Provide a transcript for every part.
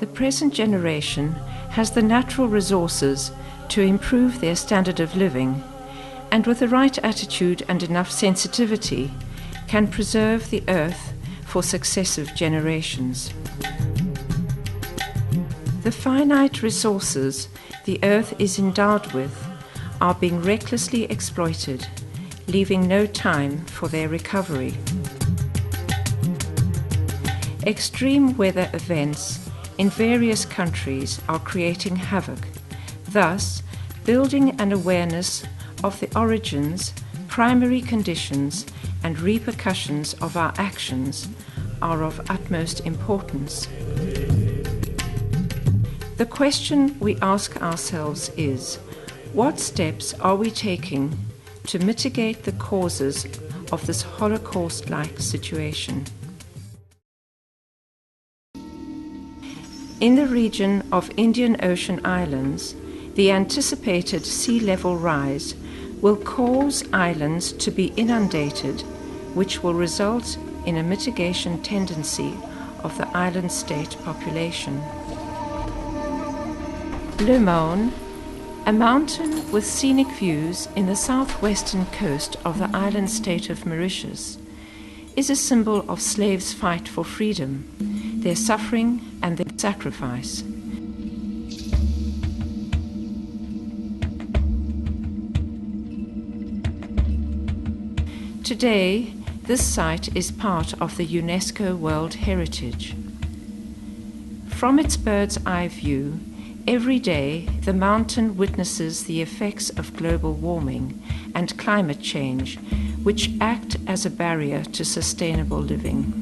The present generation has the natural resources to improve their standard of living, and with the right attitude and enough sensitivity, can preserve the earth for successive generations. The finite resources the earth is endowed with are being recklessly exploited, leaving no time for their recovery. Extreme weather events in various countries are creating havoc. Thus, building an awareness of the origins, primary conditions, and repercussions of our actions are of utmost importance. The question we ask ourselves is, what steps are we taking to mitigate the causes of this Holocaust-like situation? In the region of Indian Ocean islands, the anticipated sea level rise will cause islands to be inundated, which will result in a mitigation tendency of the island state population. Le Morne, a mountain with scenic views in the southwestern coast of the island state of Mauritius, is a symbol of slaves' fight for freedom, their suffering and their sacrifice. Today, this site is part of the UNESCO World Heritage. From its bird's eye view, every day the mountain witnesses the effects of global warming and climate change, which act as a barrier to sustainable living.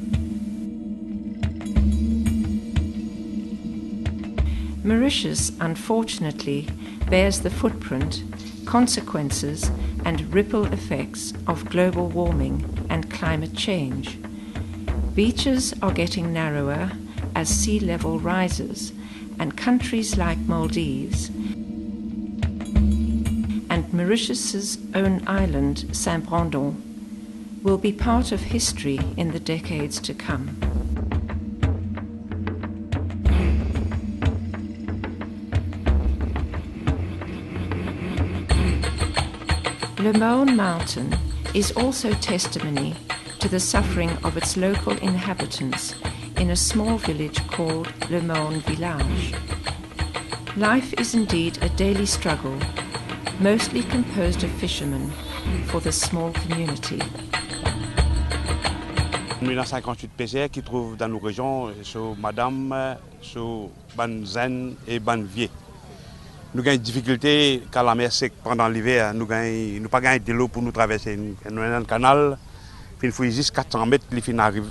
Mauritius, unfortunately, bears the footprint, consequences, and ripple effects of global warming and climate change. Beaches are getting narrower as sea level rises, and countries like Maldives and Mauritius's own island, Saint-Brandon, will be part of history in the decades to come. Le Morne Mountain is also testimony to the suffering of its local inhabitants in a small village called Le Morne Village. Life is indeed a daily struggle, mostly composed of fishermen, for this small community. 1958 PCR qui trouvent dans nos régions sur Madame, sur Ban Zen et Ban Vieux. Nous avons des difficultés quand la mer sec pendant l'hiver. Nous n'avons pas gagné de l'eau pour nous traverser. Nous avons un canal, il faut juste 400 mètres,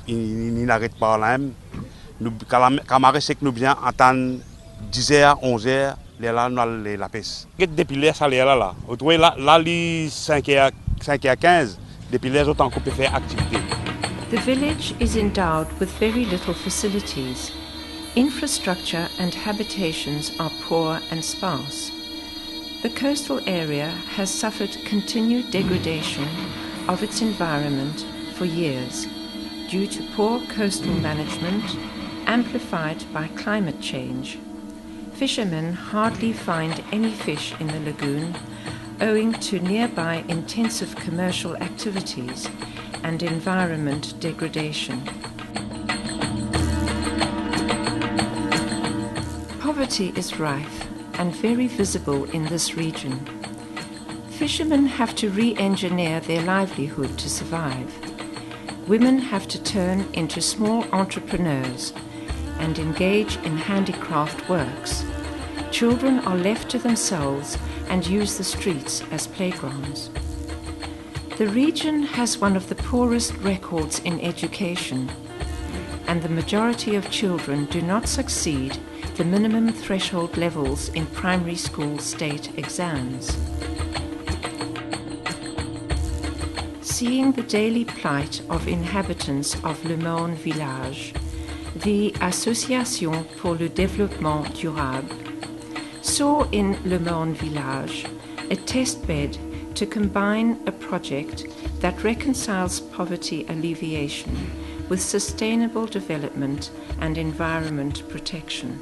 il n'arrête pas là même. Quand la mer sec nous vient, attendre 10h, 11h, là, nous avons la pêche. Depuis là, ça est là. Là, il 5h15, depuis les autres, on peut faire activité. The village is endowed with very little facilities. Infrastructure and habitations are poor and sparse. The coastal area has suffered continued degradation of its environment for years due to poor coastal management, amplified by climate change. Fishermen hardly find any fish in the lagoon owing to nearby intensive commercial activities and environment degradation. Poverty is rife and very visible in this region. Fishermen have to re-engineer their livelihood to survive. Women have to turn into small entrepreneurs and engage in handicraft works. Children are left to themselves and use the streets as playgrounds. The region has one of the poorest records in education, and the majority of children do not succeed the minimum threshold levels in primary school state exams. Seeing the daily plight of inhabitants of Le Morne Village, the Association pour le Développement Durable saw in Le Morne Village a test bed to combine a project that reconciles poverty alleviation with sustainable development and environment protection.